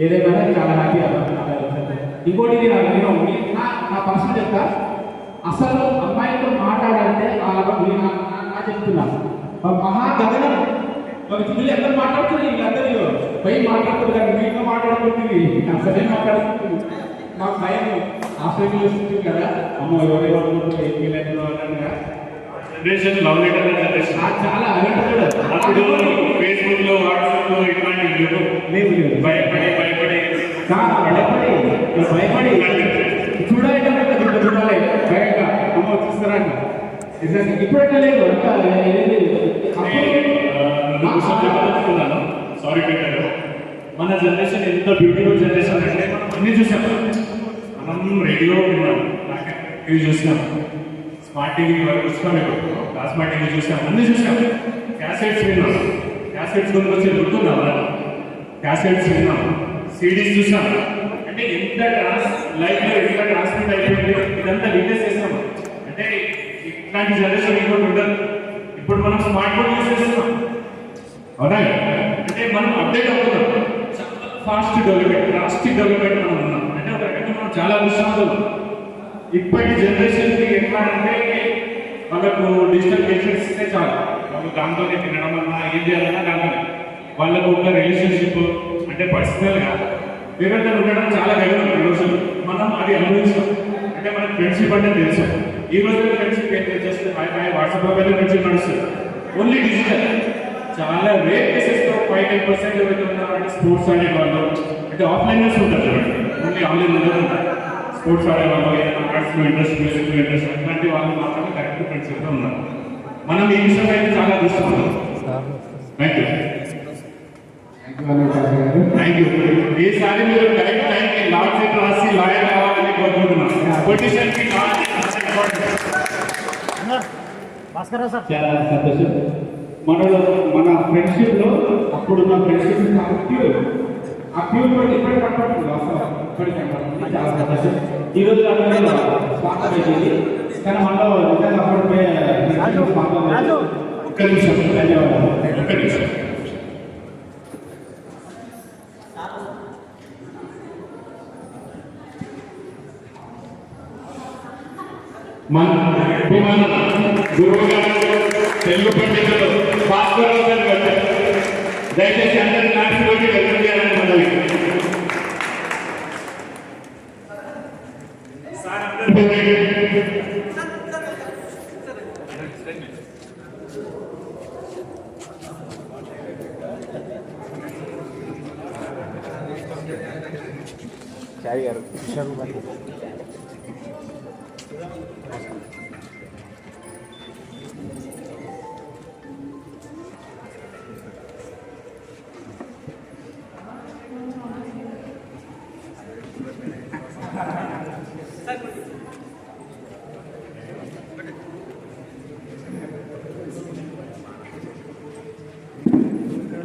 ఏదేమైనా చాలా హ్యాపీ. ఇంకోటి నేను నా పర్సనల్ చెప్తా, అసలు అమ్మాయితో మాట్లాడాలంటే నా చెప్తున్నాను మహా గగనం. వీళ్ళు అందరూ మాట్లాడుతుంది, వీళ్ళందరూ పై మాట్లాడుతుంది కానీ వీళ్ళు మాట్లాడుతుంది అసలే మాట్లాడుతుంది. మాకు భయం ఆస్ట్రేలియా వస్తుంది కదా, అమ్మ ఎవరెవరు జనరేషన్ లవ్ లెటర్ జనరేషన్ చాలా అలవాటు. అప్పుడు ఫేస్బుక్ లో వాట్సాప్ లో ఇట్లాంటి భయపడి చూడాలి భయంగా అమ్మ చూస్తారంట. ఇప్పుడైనా లేదు సారీ పెట్టారు. మన జనరేషన్ ఎంత బ్యూటిఫుల్ జనరేషన్ అంటే మనం అన్ని చూసాం. మనం రేడియో విన్నాం, టీవీ చూసినాం, స్మార్ట్ టీవీ వరకు చూస్తాం, స్మార్ట్ టీవీ చూసాం, అన్ని చూసాం. క్యాసెట్స్ విన్నాం, క్యాసెట్స్ గురించి వచ్చి గుర్తున్నా క్యాసెట్స్ విన్నాం, సిడీస్ చూసాం. అంటే ఎంత లైఫ్ లో ఎంత ట్రాన్స్మిట్ అయిపోయింది, ఇదంతా విట్నెస్ చేస్తాం. అంటే ఇట్లాంటి జనరేషన్ ఇంకోటి ఉండదు. ఇప్పుడు మనం స్మార్ట్ ఫోన్ యూజ్ చేస్తున్నాం, అవునా? అంటే మనం అప్డేట్ అవుతున్నాం. చాలా ఫాస్ట్ డెవలప్మెంట్, డ్రాస్టిక్ డెవలప్మెంట్ మనం ఉన్నాం. అంటే ఒక రకంగా మనం చాలా విషయాలు ఇప్పటి జనరేషన్కి ఎట్లా అంటే వాళ్ళకు డిజిటల్ గేజెట్స్ ఇస్తే చాలు, వాళ్ళు దాంట్లోనే తినడం అన్నా ఏం చేయాలన్నా దాంట్లోనే. వాళ్ళకు ఉన్న రిలేషన్షిప్ అంటే పర్సనల్గా వేరేతో ఉండడం చాలా గర్వం. ఈరోజు మనం అది అనుభవిస్తాం. అంటే మనకు ఫ్రెండ్షిప్ అంటే తెలుసు. ఈ రోజు ఫ్రెండ్షిప్ ఏం చేస్తే వాట్సాప్లో వెళ్ళి ఫ్రెండ్షిప్ నడుస్తుంది. Only digital. చాలా రేర్ కేసెస్లో 5-10% ఎవరైతే ఉన్నారంటే స్పోర్ట్స్ ఆడేవాళ్ళు, అంటే ఆఫ్లైనర్స్ ఉంటారు చూడండి, ఓన్లీ ఆన్లైన్ ఉండదు. స్పోర్ట్స్ ఆడేవాళ్ళు, ఏదైనా ఆర్ట్స్లో ఇంట్రెస్ట్, మ్యూజిక్లో ఇంట్రెస్ట్, అట్లాంటి వాళ్ళు మాత్రమే కరెక్ట్ ఫ్రెండ్షిప్లో ఉన్నారు. మనం ఈ విషయం అయితే చాలా చూస్తున్నాం. Thank you. Thank you. ఈసారి మీరు కరెక్ట్ టైంకి లా సీట్ రాసి లాయర్ కావాలని కోరుకుంటున్నాను. పొజిషన్కి చాలా సంతోషం. మన ఫ్రెండ్షిప్లో అప్పుడున్న ఫ్రెండ్షిప్ ఆ ప్యూర్ కూడా ఇప్పటికి కనపడుతుంది. చాలా సంతోషం. ఈరోజు స్వాగతం అయింది కానీ మనలో నిజంగా అప్పటికే ఒక్క నిమిషం, ధన్యవాదాలు. ఒక్క నిమిషం. మన గురువు గారు తెలుగు పండితులు భాస్కరరావు గారు వచ్చారు. దయచేసి అందరి నాటిలోకి వెల్కమ్ చేయాలని మనవి. చాయ్ గారు